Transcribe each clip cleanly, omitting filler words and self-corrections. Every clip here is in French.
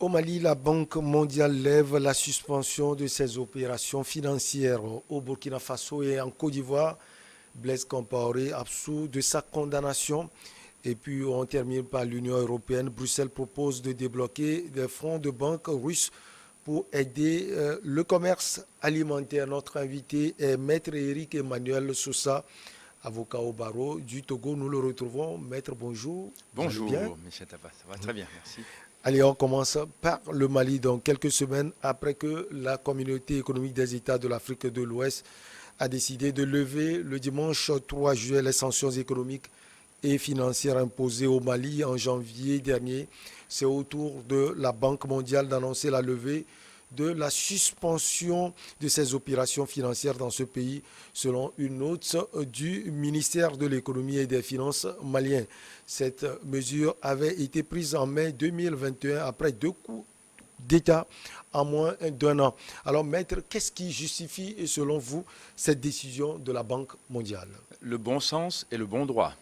Au Mali, la Banque mondiale lève la suspension de ses opérations financières au Burkina Faso et en Côte d'Ivoire. Blaise Compaoré absous de sa condamnation. Et puis on termine par l'Union européenne. Bruxelles propose de débloquer des fonds de banque russes pour aider le commerce alimentaire. Notre invité est Maître Eric Emmanuel Sousa, avocat au barreau du Togo. Nous le retrouvons. Maître, bonjour. Vous allez bien? Bonjour, Michel Tapas. Ça va très bien, merci. Allez, on commence par le Mali. Donc, quelques semaines après que la communauté économique des États de l'Afrique de l'Ouest a décidé de lever le dimanche 3 juillet les sanctions économiques et financières imposées au Mali en janvier dernier, c'est au tour de la Banque mondiale d'annoncer la levée de la suspension de ses opérations financières dans ce pays, selon une note du ministère de l'économie et des finances malien. Cette mesure avait été prise en mai 2021 après deux coups d'État en moins d'un an. Alors, maître, qu'est-ce qui justifie, selon vous, cette décision de la Banque mondiale? Le bon sens et le bon droit.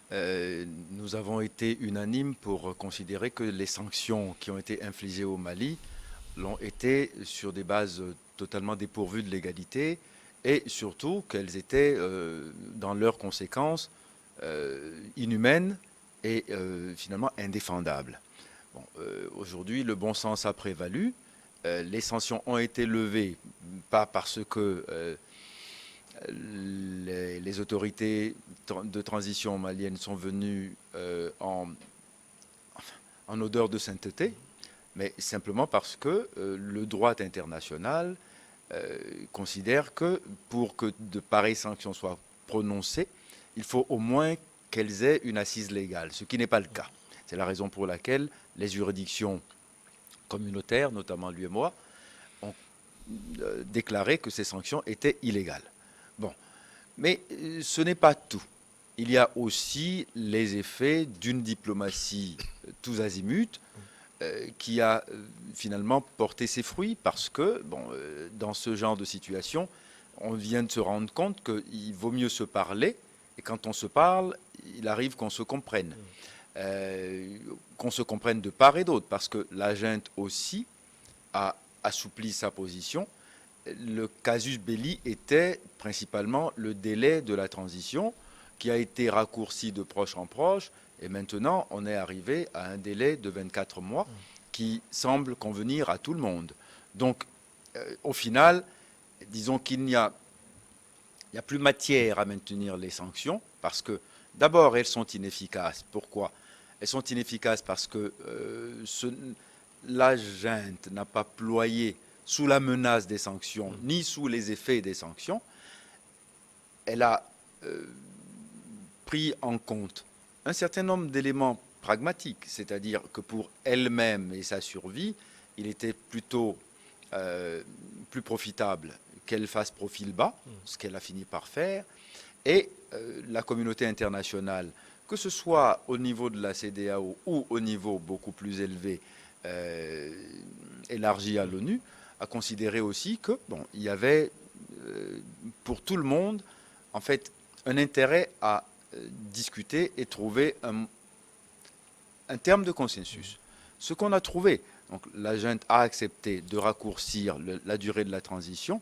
Nous avons été unanimes pour considérer que les sanctions qui ont été infligées au Mali l'ont été sur des bases totalement dépourvues de légalité et surtout qu'elles étaient, dans leurs conséquences, inhumaines et finalement indéfendables. Bon, aujourd'hui, le bon sens a prévalu. Les sanctions ont été levées, pas parce que les autorités de transition maliennes sont venues en odeur de sainteté, mais simplement parce que le droit international considère que pour que de pareilles sanctions soient prononcées, il faut au moins qu'elles aient une assise légale, ce qui n'est pas le cas. C'est la raison pour laquelle les juridictions communautaires, notamment l'UEMOA, ont déclaré que ces sanctions étaient illégales. Bon, mais ce n'est pas tout. Il y a aussi les effets d'une diplomatie tous azimuts qui a finalement porté ses fruits parce que, bon, dans ce genre de situation, on vient de se rendre compte qu'il vaut mieux se parler et quand on se parle, il arrive qu'on se comprenne. Qu'on se comprenne de part et d'autre parce que la junte aussi a assoupli sa position. Le casus belli était principalement le délai de la transition qui a été raccourci de proche en proche et maintenant on est arrivé à un délai de 24 mois qui semble convenir à tout le monde. Donc au final, disons qu'il n'y a, plus matière à maintenir les sanctions parce que d'abord elles sont inefficaces. Pourquoi? Elles sont inefficaces parce que la junte n'a pas ployé sous la menace des sanctions, ni sous les effets des sanctions. Elle a pris en compte un certain nombre d'éléments pragmatiques, c'est-à-dire que pour elle-même et sa survie, il était plutôt plus profitable qu'elle fasse profil bas, ce qu'elle a fini par faire, et la communauté internationale, que ce soit au niveau de la CEDEAO ou au niveau beaucoup plus élevé, élargi à l'ONU, a considéré aussi que bon, il y avait pour tout le monde en fait un intérêt à discuter et trouver un terme de consensus. Ce qu'on a trouvé, donc la junte a accepté de raccourcir la durée de la transition,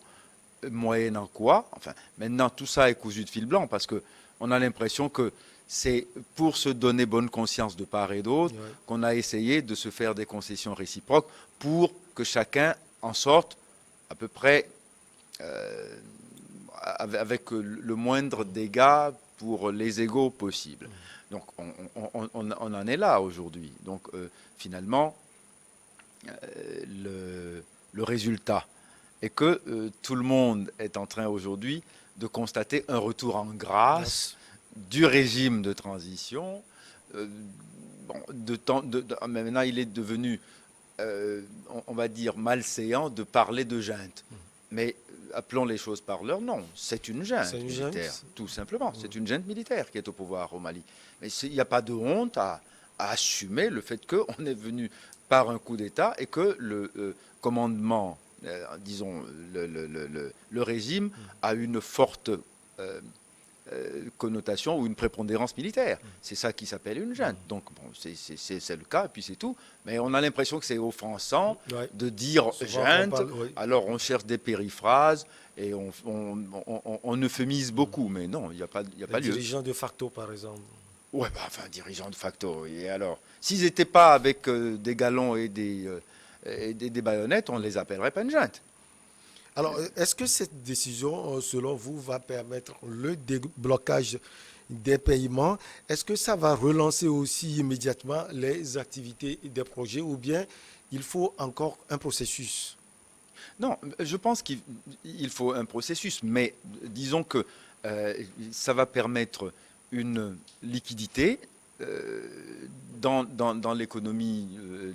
moyennant quoi, enfin maintenant tout ça est cousu de fil blanc parce que on a l'impression que c'est pour se donner bonne conscience de part et d'autre qu'on a essayé de se faire des concessions réciproques pour que chacun en sorte à peu près avec le moindre dégât pour les égaux possibles. Donc on en est là aujourd'hui. Donc finalement, le résultat est que tout le monde est en train aujourd'hui de constater un retour en grâce du régime de transition. Bon, maintenant, il est devenu, on va dire, malséant de parler de junte. Mais appelons les choses par leur nom. C'est une junte militaire, tout simplement. C'est une junte militaire qui est au pouvoir au Mali. Mais il n'y a pas de honte à assumer le fait qu'on est venu par un coup d'État et que le commandement, disons, le régime a une forte connotation ou une prépondérance militaire. C'est ça qui s'appelle une junte. Donc, bon, c'est le cas, et puis c'est tout. Mais on a l'impression que c'est offensant de dire junte. Alors, on cherche des périphrases et on euphémise beaucoup. Mais non, il n'y a pas lieu. Dirigeant de facto, par exemple. Ouais, bah, enfin, dirigeant de facto. Et alors, s'ils n'étaient pas avec des galons et des baïonnettes, on ne les appellerait pas une junte. Alors, est-ce que cette décision, selon vous, va permettre le déblocage des paiements? Est-ce que ça va relancer aussi immédiatement les activités des projets ou bien il faut encore un processus? Non, je pense qu'il faut un processus, mais disons que ça va permettre une liquidité dans l'économie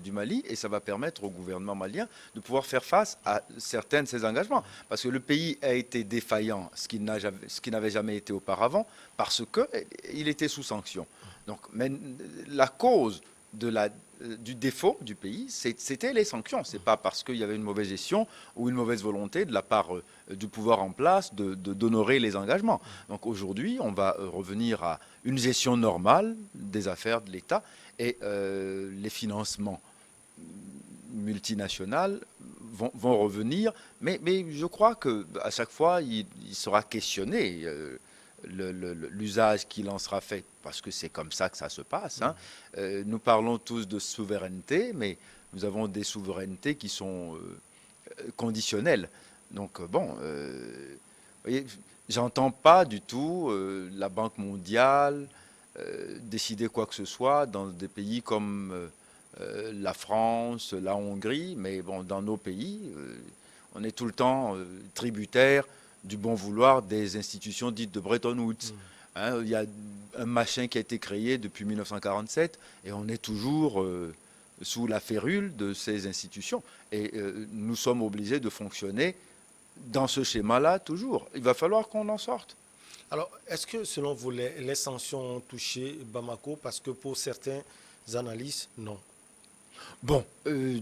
du Mali, et ça va permettre au gouvernement malien de pouvoir faire face à certains de ses engagements. Parce que le pays a été défaillant, ce qui n'avait jamais été auparavant, parce qu'il était sous sanction. Donc, mais la cause du défaut du pays, c'était les sanctions. Ce n'est pas parce qu'il y avait une mauvaise gestion ou une mauvaise volonté de la part du pouvoir en place d'honorer les engagements. Donc aujourd'hui, on va revenir à une gestion normale des affaires de l'État, et les financements multinationaux vont revenir. Mais je crois qu'à chaque fois, il sera questionné l'usage qu'il en sera fait, parce que c'est comme ça que ça se passe. Hein. Nous parlons tous de souveraineté, mais nous avons des souverainetés qui sont conditionnelles. Donc bon, vous voyez, j'entends pas du tout la Banque mondiale décider quoi que ce soit dans des pays comme la France, la Hongrie, mais bon, dans nos pays, on est tout le temps tributaire du bon vouloir des institutions dites de Bretton Woods. Hein, il y a un machin qui a été créé depuis 1947 et on est toujours sous la férule de ces institutions. Et nous sommes obligés de fonctionner dans ce schéma-là toujours. Il va falloir qu'on en sorte. Alors, est-ce que selon vous, les sanctions ont touché Bamako? Parce que pour certains analystes, non. Bon,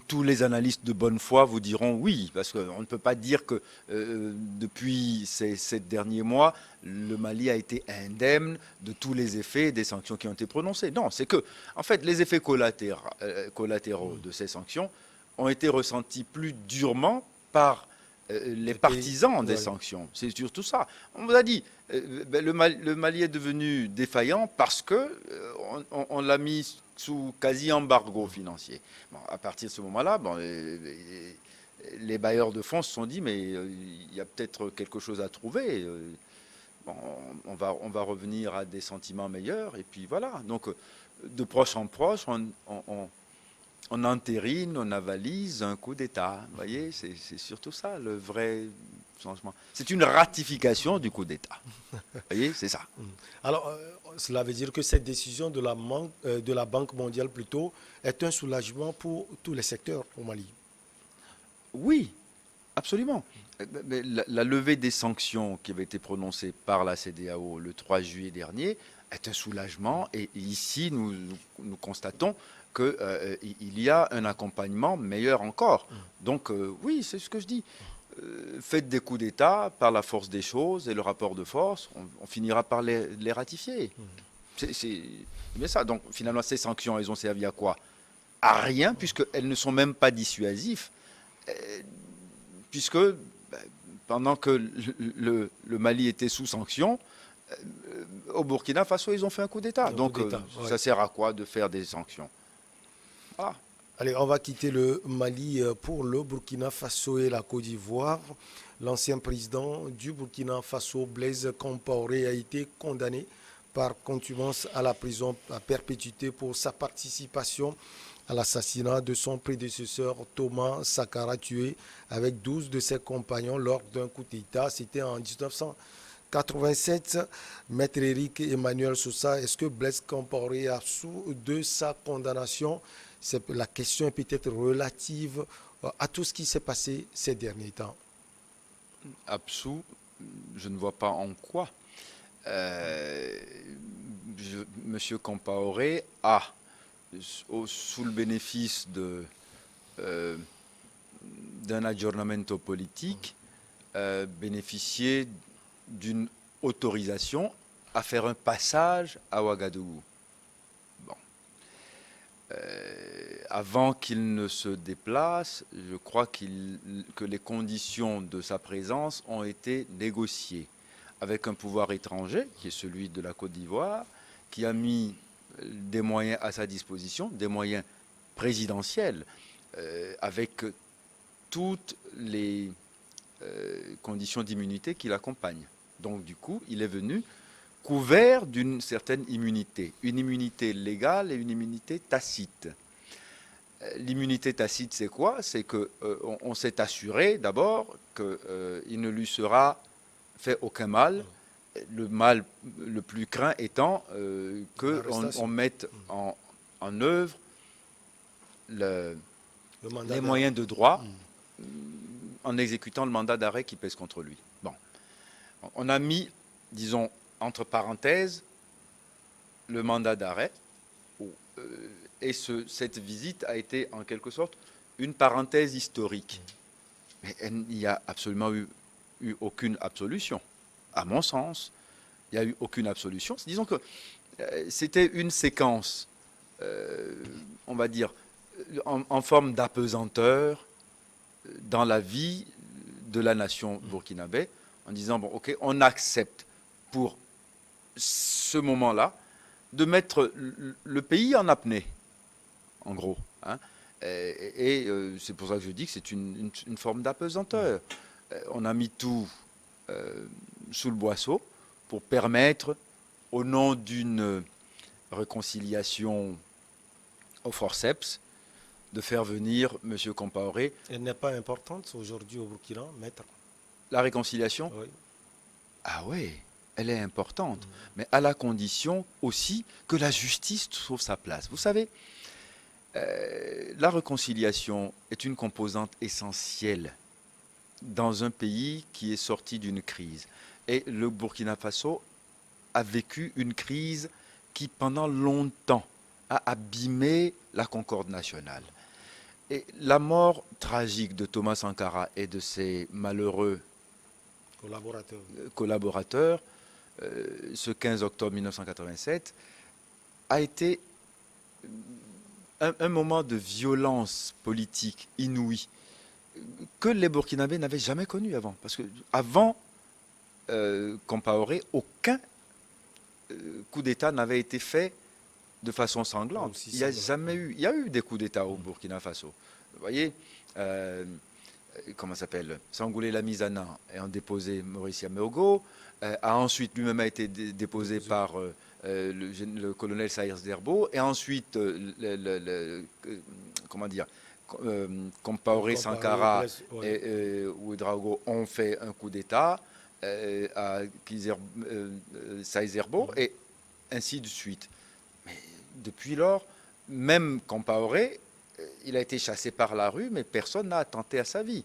tous les analystes de bonne foi vous diront oui, parce qu'on ne peut pas dire que depuis ces derniers mois, le Mali a été indemne de tous les effets des sanctions qui ont été prononcées. Non, c'est que, en fait, les effets collatéraux de ces sanctions ont été ressentis plus durement par les partisans des sanctions. C'est surtout ça. On vous a dit, le Mali est devenu défaillant parce que on l'a mis sous quasi-embargo financier. Bon, à partir de ce moment-là, bon, les bailleurs de fonds se sont dit, mais il y a peut-être quelque chose à trouver. Bon, on va revenir à des sentiments meilleurs, et puis voilà. Donc, de proche en proche, on entérine, on avalise un coup d'État. Vous voyez, c'est surtout ça, le vrai changement. C'est une ratification du coup d'État. Vous voyez, c'est ça. Alors, cela veut dire que cette décision de la Banque mondiale, plutôt, est un soulagement pour tous les secteurs au Mali. Oui, absolument. Mais la levée des sanctions qui avait été prononcée par la CEDEAO le 3 juillet dernier est un soulagement. Et ici, nous constatons qu'il y a un accompagnement meilleur encore. Donc, oui, c'est ce que je dis. Faites des coups d'État par la force des choses et le rapport de force, on finira par les ratifier. C'est bien ça. Donc finalement, ces sanctions, elles ont servi à quoi? À rien, puisqu'elles ne sont même pas dissuasives. Puisque pendant que le Mali était sous sanctions, au Burkina Faso, ils ont fait un coup d'État. Donc ça sert à quoi de faire des sanctions? Voilà. Allez, on va quitter le Mali pour le Burkina Faso et la Côte d'Ivoire. L'ancien président du Burkina Faso, Blaise Compaoré, a été condamné par contumace à la prison à perpétuité pour sa participation à l'assassinat de son prédécesseur Thomas Sankara, tué avec 12 de ses compagnons lors d'un coup d'État. C'était en 1987. Maître Éric Emmanuel Sousa, est-ce que Blaise Compaoré a sous de sa condamnation? La question est peut-être relative à tout ce qui s'est passé ces derniers temps. Absous, je ne vois pas en quoi. Monsieur Compaoré a, sous le bénéfice d'un aggiornamento politique, bénéficié d'une autorisation à faire un passage à Ouagadougou. Bon. Avant qu'il ne se déplace, je crois que les conditions de sa présence ont été négociées avec un pouvoir étranger, qui est celui de la Côte d'Ivoire, qui a mis des moyens à sa disposition, des moyens présidentiels, avec toutes les conditions d'immunité qui l'accompagnent. Donc du coup, il est venu couvert d'une certaine immunité, une immunité légale et une immunité tacite. L'immunité tacite, c'est quoi? C'est que on s'est assuré d'abord qu'il ne lui sera fait aucun mal. Le mal le plus craint étant qu'on mette en œuvre les moyens de droit en exécutant le mandat d'arrêt qui pèse contre lui. Bon. On a mis, disons, entre parenthèses, le mandat d'arrêt, et cette visite a été en quelque sorte une parenthèse historique. Mais il n'y a absolument eu aucune absolution. À mon sens, il n'y a eu aucune absolution. Disons que c'était une séquence, on va dire, en forme d'apesanteur dans la vie de la nation burkinabé, en disant, bon, ok, on accepte pour ce moment-là de mettre le pays en apnée, en gros. Hein. Et c'est pour ça que je dis que c'est une forme d'apesanteur. On a mis tout sous le boisseau pour permettre, au nom d'une réconciliation au forceps, de faire venir M. Compaoré. Elle n'est pas importante aujourd'hui au Burkina, maître? La réconciliation? Oui. Ah oui, elle est importante, mais à la condition aussi que la justice trouve sa place. Vous savez, la réconciliation est une composante essentielle dans un pays qui est sorti d'une crise. Et le Burkina Faso a vécu une crise qui, pendant longtemps, a abîmé la concorde nationale. Et la mort tragique de Thomas Sankara et de ses malheureux collaborateurs, ce 15 octobre 1987, a été un moment de violence politique inouïe que les Burkinabés n'avaient jamais connu avant. Parce qu'avant Compaoré, aucun coup d'État n'avait été fait de façon sanglante. Il n'y a jamais eu. Il y a eu des coups d'État au Burkina Faso. Vous voyez, comment ça s'appelle, Sangoulé Lamizana ayant déposé Maurice Yameogo, a ensuite lui-même été déposé par le colonel Saïrs Zerbo, et ensuite comment dire, Compaoré, Sankara et Ouedraogo ont fait un coup d'État à Saïrs Zerbo, et ainsi de suite. Mais depuis lors, même Compaoré, il a été chassé par la rue, mais personne n'a attenté à sa vie.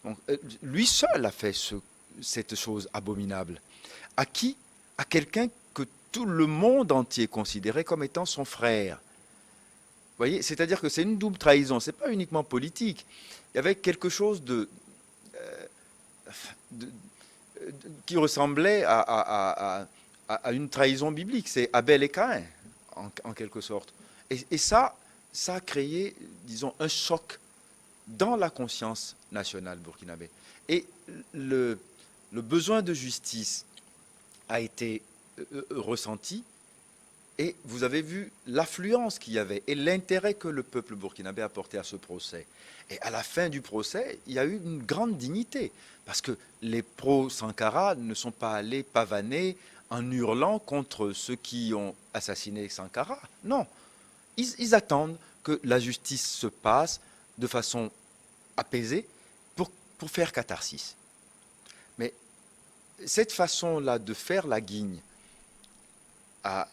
Donc, lui seul a fait cette chose abominable. À qui? À quelqu'un que tout le monde entier considérait comme étant son frère. Vous voyez, c'est-à-dire que c'est une double trahison. C'est pas uniquement politique. Il y avait quelque chose qui ressemblait à une trahison biblique. C'est Abel et Caïn, en quelque sorte. Et ça a créé, disons, un choc dans la conscience nationale burkinabé. Et le besoin de justice a été ressenti, et vous avez vu l'affluence qu'il y avait et l'intérêt que le peuple burkinabé a porté à ce procès. Et à la fin du procès, il y a eu une grande dignité, parce que les pro-Sankara ne sont pas allés pavaner en hurlant contre ceux qui ont assassiné Sankara. Non. Ils attendent que la justice se passe de façon apaisée pour faire catharsis. Mais cette façon-là de faire la guigne à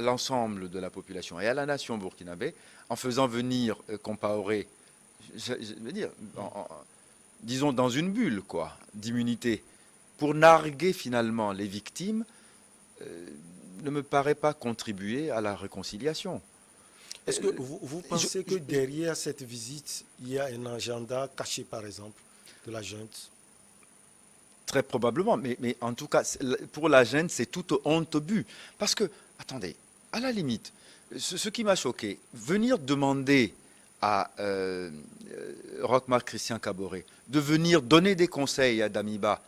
l'ensemble de la population et à la nation burkinabé, en faisant venir Compaoré, je veux dire, disons dans une bulle quoi, d'immunité, pour narguer finalement les victimes, ne me paraît pas contribuer à la réconciliation. Est-ce que vous pensez que derrière cette visite, il y a un agenda caché, par exemple, de la junte? Très probablement, mais en tout cas, pour la gêne, c'est toute honte au but. Parce que, attendez, à la limite, ce qui m'a choqué, venir demander à Roch-Marc Christian Caboret de venir donner des conseils à Damiba,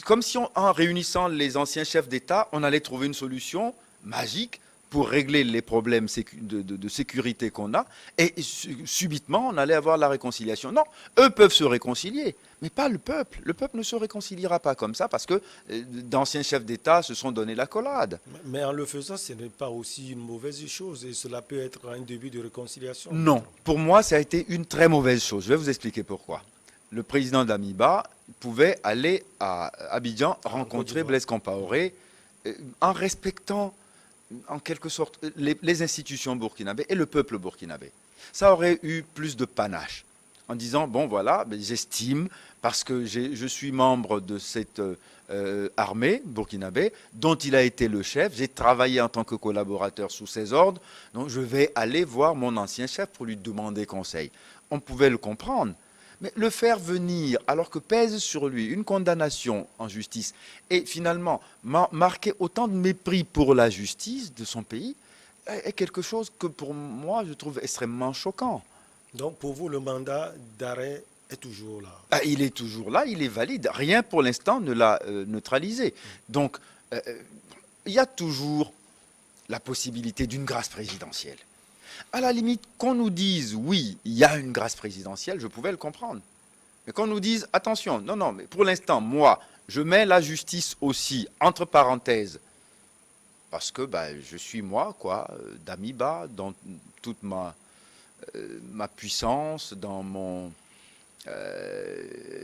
comme si en réunissant les anciens chefs d'État, on allait trouver une solution magique pour régler les problèmes de sécurité qu'on a, et subitement, on allait avoir la réconciliation. Non, eux peuvent se réconcilier, mais pas le peuple. Le peuple ne se réconciliera pas comme ça, parce que d'anciens chefs d'État se sont donné l'accolade. Mais en le faisant, ce n'est pas aussi une mauvaise chose, et cela peut être un début de réconciliation. Non, pour moi, ça a été une très mauvaise chose. Je vais vous expliquer pourquoi. Le président d'Amiba pouvait aller à Abidjan rencontrer Blaise Compaoré en respectant en quelque sorte les institutions burkinabées et le peuple burkinabé. Ça aurait eu plus de panache en disant, bon voilà, j'estime, parce que je suis membre de cette armée burkinabé, dont il a été le chef, j'ai travaillé en tant que collaborateur sous ses ordres, donc je vais aller voir mon ancien chef pour lui demander conseil. On pouvait le comprendre. Mais le faire venir, alors que pèse sur lui une condamnation en justice, et finalement marquer autant de mépris pour la justice de son pays, est quelque chose que pour moi je trouve extrêmement choquant. Donc pour vous, le mandat d'arrêt est toujours là. Ah, il est toujours là, il est valide. Rien pour l'instant ne l'a neutralisé. Donc il y a toujours la possibilité d'une grâce présidentielle. À la limite, qu'on nous dise, oui, il y a une grâce présidentielle, je pouvais le comprendre. Mais qu'on nous dise, attention, non, non, mais pour l'instant, moi, je mets la justice aussi, entre parenthèses, parce que je suis moi, quoi, Damiba, dans toute ma puissance, dans mon,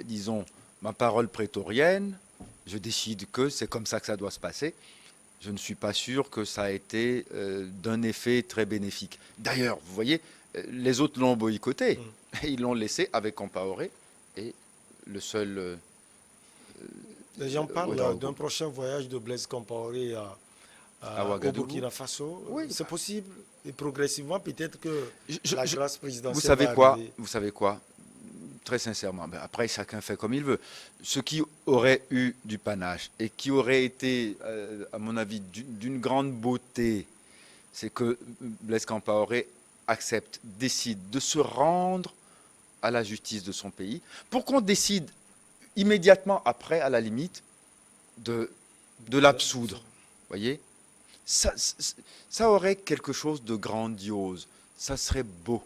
disons, ma parole prétorienne, je décide que c'est comme ça que ça doit se passer. Je ne suis pas sûr que ça a été d'un effet très bénéfique. D'ailleurs, vous voyez, les autres l'ont boycotté. Ils l'ont laissé avec Compaoré et le seul... Les gens parlent d'un prochain voyage de Blaise Compaoré au Burkina Faso. Oui, c'est possible. Et progressivement, peut-être que la grâce présidentielle vous savez va quoi arriver. Vous savez quoi? Très sincèrement, après chacun fait comme il veut. Ce qui aurait eu du panache et qui aurait été, à mon avis, d'une grande beauté, c'est que Blaise Compaoré accepte, décide de se rendre à la justice de son pays pour qu'on décide immédiatement après, à la limite, de l'absoudre. Voyez, ça aurait quelque chose de grandiose. Ça serait beau.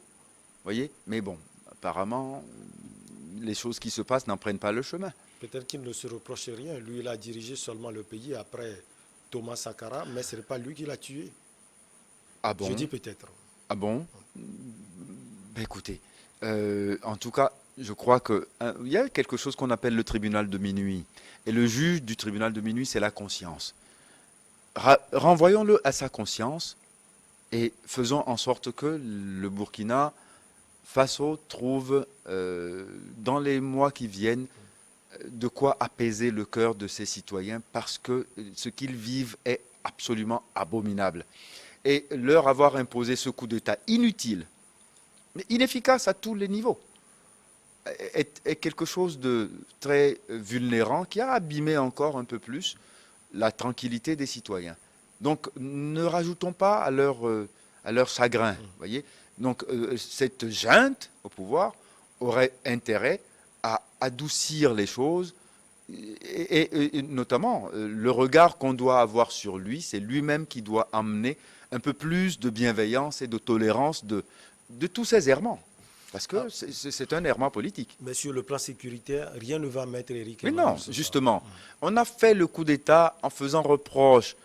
Voyez, mais bon, apparemment, les choses qui se passent n'en prennent pas le chemin. Peut-être qu'il ne se reproche rien. Lui, il a dirigé seulement le pays après Thomas Sankara, mais ce n'est pas lui qui l'a tué. Ah bon? Je dis peut-être. Ah bon? Écoutez, en tout cas, je crois qu'il y a quelque chose qu'on appelle le tribunal de minuit. Et le juge du tribunal de minuit, c'est la conscience. Renvoyons-le à sa conscience et faisons en sorte que le Burkina Faso trouve, dans les mois qui viennent, de quoi apaiser le cœur de ses citoyens, parce que ce qu'ils vivent est absolument abominable. Et leur avoir imposé ce coup d'État inutile, mais inefficace à tous les niveaux, est quelque chose de très vulnérant qui a abîmé encore un peu plus la tranquillité des citoyens. Donc ne rajoutons pas à leur chagrin, voyez. Donc cette junte au pouvoir aurait intérêt à adoucir les choses et notamment le regard qu'on doit avoir sur lui, c'est lui-même qui doit amener un peu plus de bienveillance et de tolérance de tous ces errements. Parce que c'est un errement politique. Mais sur le plan sécuritaire, rien ne va mettre Éric. Mais non, justement, on a fait le coup d'État en faisant reproche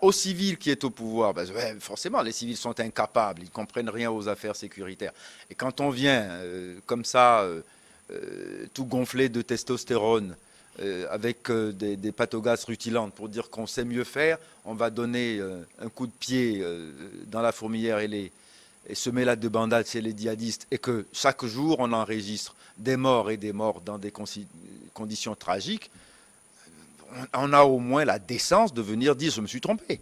aux civils qui est au pouvoir. Forcément, les civils sont incapables, ils ne comprennent rien aux affaires sécuritaires. Et quand on vient comme ça, tout gonflé de testostérone, avec des pathogases rutilantes pour dire qu'on sait mieux faire, on va donner un coup de pied dans la fourmilière et semer la débandade chez les djihadistes, et que chaque jour on enregistre des morts et des morts dans des conditions tragiques, on a au moins la décence de venir dire je me suis trompé.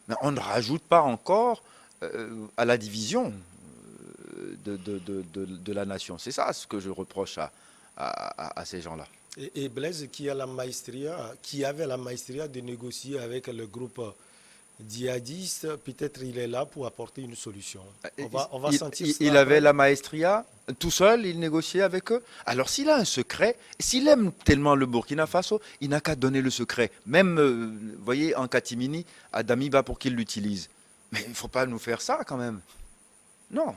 Mais on ne rajoute pas encore à la division de la nation. C'est ça ce que je reproche à ces gens-là. Et Blaise, qui avait la maestria de négocier avec le groupe djihadiste, peut-être il est là pour apporter une solution. On va sentir Il cela avait après. la maestria, tout seul, il négociait avec eux. Alors s'il a un secret, s'il aime tellement le Burkina Faso, il n'a qu'à donner le secret. Même, vous voyez, en catimini, à Damiba pour qu'il l'utilise. Mais il ne faut pas nous faire ça quand même. Non.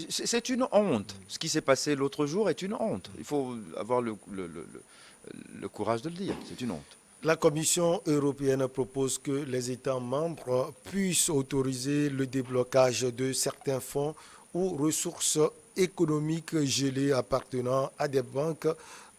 C'est une honte. Ce qui s'est passé l'autre jour est une honte. Il faut avoir le courage de le dire. C'est une honte. La Commission européenne propose que les États membres puissent autoriser le déblocage de certains fonds ou ressources économiques gelées appartenant à des banques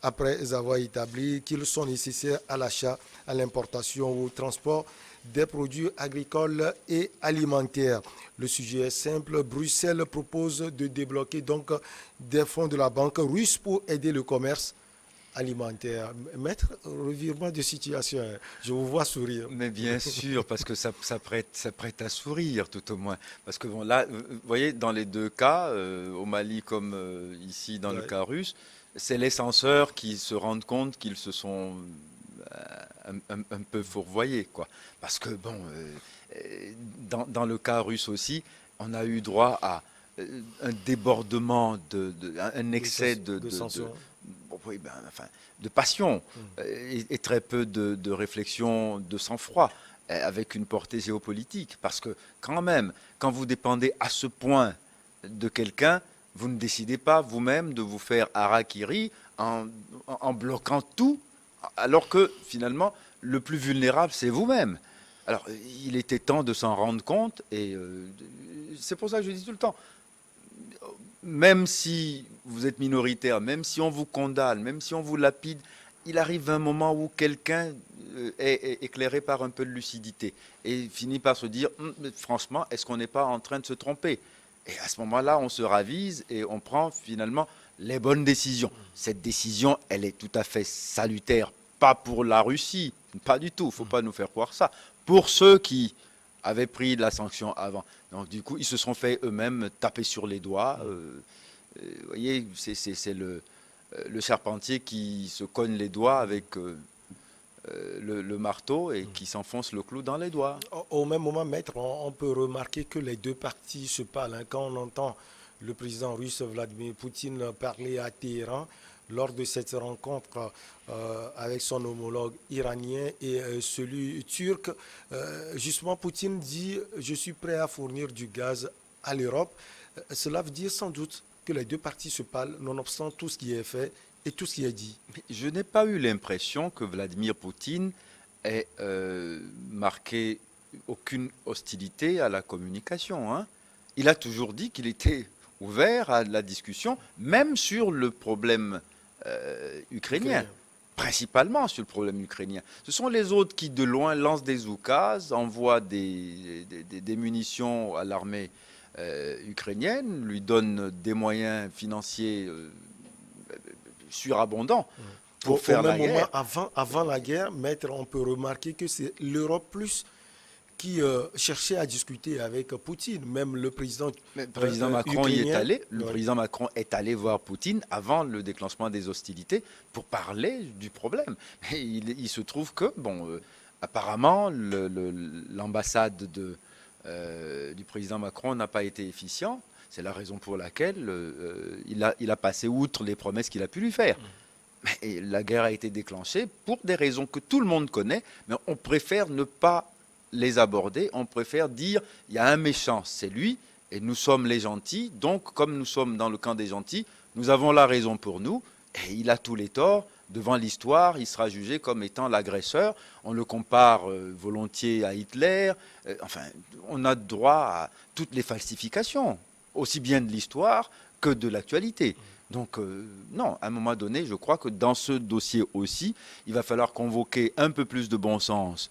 après avoir établi qu'ils sont nécessaires à l'achat, à l'importation ou au transport des produits agricoles et alimentaires. Le sujet est simple. Bruxelles propose de débloquer donc des fonds de la banque russe pour aider le commerce alimentaire. Maître, revirement de situation. Je vous vois sourire. Mais bien sûr, parce que ça prête à sourire, tout au moins. Parce que bon, là, vous voyez, dans les deux cas, au Mali comme ici dans le Ouais. cas russe, c'est les censeurs qui se rendent compte qu'ils se sont un peu fourvoyés, quoi. Parce que bon, dans le cas russe aussi, on a eu droit à un débordement, un excès De sanctions. bon, oui, ben, enfin, de passion et très peu de réflexion, de sang-froid, avec une portée géopolitique. Parce que quand même, quand vous dépendez à ce point de quelqu'un, vous ne décidez pas vous-même de vous faire harakiri en bloquant tout, alors que finalement, le plus vulnérable, c'est vous-même. Alors, il était temps de s'en rendre compte, et c'est pour ça que je dis tout le temps, même si vous êtes minoritaire, même si on vous condamne, même si on vous lapide, il arrive un moment où quelqu'un est éclairé par un peu de lucidité et finit par se dire, franchement, est-ce qu'on n'est pas en train de se tromper? Et à ce moment-là, on se ravise et on prend finalement les bonnes décisions. Cette décision, elle est tout à fait salutaire, pas pour la Russie, pas du tout, il ne faut pas nous faire croire ça. Pour ceux qui avaient pris la sanction avant. Donc du coup, ils se sont fait eux-mêmes taper sur les doigts. Vous voyez, c'est le charpentier qui se cogne les doigts avec le marteau et qui s'enfonce le clou dans les doigts. Au même moment, maître, on peut remarquer que les deux parties se parlent, hein. Quand on entend le président russe Vladimir Poutine parler à Téhéran lors de cette rencontre avec son homologue iranien et celui turc, justement Poutine dit je suis prêt à fournir du gaz à l'Europe. Cela veut dire sans doute que les deux parties se parlent, nonobstant tout ce qui est fait et tout ce qui est dit. Je n'ai pas eu l'impression que Vladimir Poutine ait marqué aucune hostilité à la communication, hein. Il a toujours dit qu'il était ouvert à la discussion, même sur le problème ukrainien. Ukrainien. Principalement sur le problème ukrainien. Ce sont les autres qui, de loin, lancent des oukazes, envoient des munitions à l'armée ukrainienne, lui donnent des moyens financiers surabondants pour Au faire même la moment, guerre. avant la guerre, maître, on peut remarquer que c'est l'Europe plus qui cherchait à discuter avec Poutine. Même le président Mais le président Macron y est ukrainien. allé. Le Ouais. président Macron est allé voir Poutine avant le déclenchement des hostilités pour parler du problème. Et il se trouve que, bon, apparemment, l'ambassade du président Macron n'a pas été efficient. C'est la raison pour laquelle il a passé outre les promesses qu'il a pu lui faire. Et la guerre a été déclenchée pour des raisons que tout le monde connaît, mais on préfère ne pas les aborder, on préfère dire il y a un méchant, c'est lui, et nous sommes les gentils, donc comme nous sommes dans le camp des gentils, nous avons la raison pour nous, et il a tous les torts. Devant l'histoire, il sera jugé comme étant l'agresseur. On le compare volontiers à Hitler. Enfin, on a droit à toutes les falsifications, aussi bien de l'histoire que de l'actualité. Donc, non, à un moment donné, je crois que dans ce dossier aussi, il va falloir convoquer un peu plus de bon sens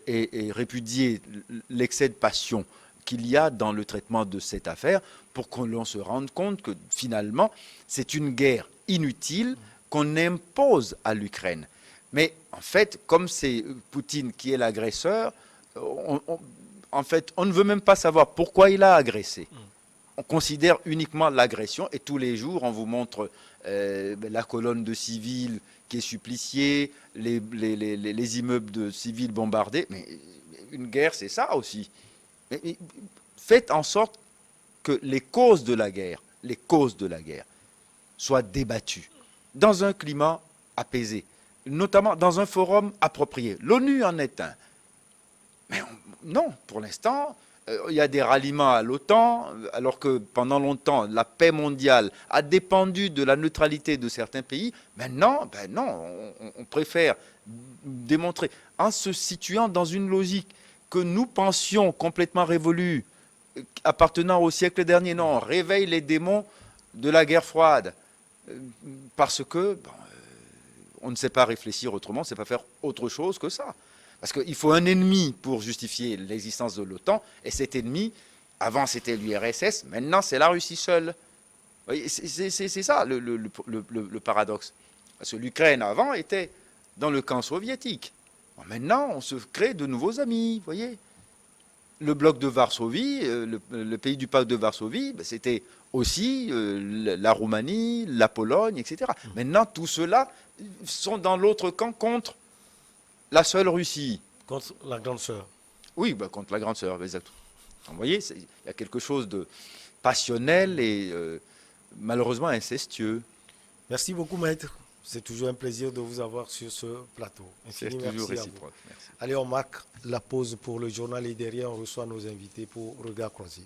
et répudier l'excès de passion qu'il y a dans le traitement de cette affaire pour qu'on se rende compte que finalement, c'est une guerre inutile qu'on impose à l'Ukraine. Mais en fait, comme c'est Poutine qui est l'agresseur, en fait, on ne veut même pas savoir pourquoi il a agressé. on considère uniquement l'agression et tous les jours, on vous montre la colonne de civils qui est suppliciée, les immeubles de civils bombardés. Mais une guerre, c'est ça aussi. Mais faites en sorte que les causes de la guerre soient débattues dans un climat apaisé, notamment dans un forum approprié. L'ONU en est un. Mais non, pour l'instant, il y a des ralliements à l'OTAN, alors que pendant longtemps, la paix mondiale a dépendu de la neutralité de certains pays. Maintenant, non, on préfère démontrer, en se situant dans une logique que nous pensions complètement révolue, appartenant au siècle dernier. Non, on réveille les démons de la guerre froide, parce que on ne sait pas réfléchir autrement, on ne sait pas faire autre chose que ça. Parce qu'il faut un ennemi pour justifier l'existence de l'OTAN, et cet ennemi, avant c'était l'URSS, maintenant c'est la Russie seule. C'est ça le paradoxe. Parce que l'Ukraine avant était dans le camp soviétique. Maintenant on se crée de nouveaux amis, vous voyez. Le bloc de Varsovie, le pays du pacte de Varsovie, c'était aussi la Roumanie, la Pologne, etc. Maintenant tout cela sont dans l'autre camp contre la seule Russie. Contre la grande sœur. Oui, contre la grande sœur, exactement. Vous voyez, il y a quelque chose de passionnel et malheureusement incestueux. Merci beaucoup, maître. C'est toujours un plaisir de vous avoir sur ce plateau. C'est toujours réciproque. Merci. Allez, on marque la pause pour le journal et derrière, on reçoit nos invités pour Regard Croisé.